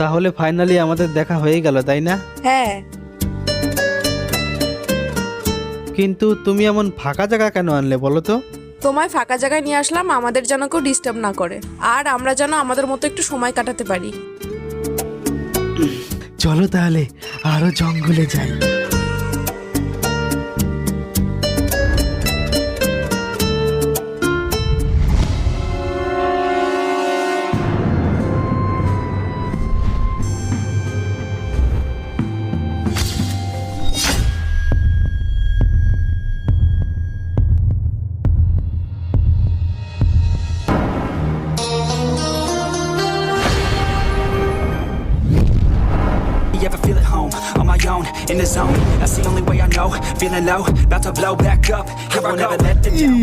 তাহলে ফাইনালি আমাদের দেখা হয়ে গেল, তাই না? হ্যাঁ, কিন্তু তুমি এমন ফাঁকা জায়গা কেন আনলে বলো তো? তোমায় ফাঁকা জায়গায় নিয়ে আসলাম আমাদের যেন কেউ ডিস্টার্ব না করে, আর আমরা যেন আমাদের মতো একটু সময় কাটাতে পারি। চলো তাহলে আরো জঙ্গলে যাই। You ever feel at home, on my own, in the zone? That's the only way I know, feeling low, about to blow back up. Here I never let the down.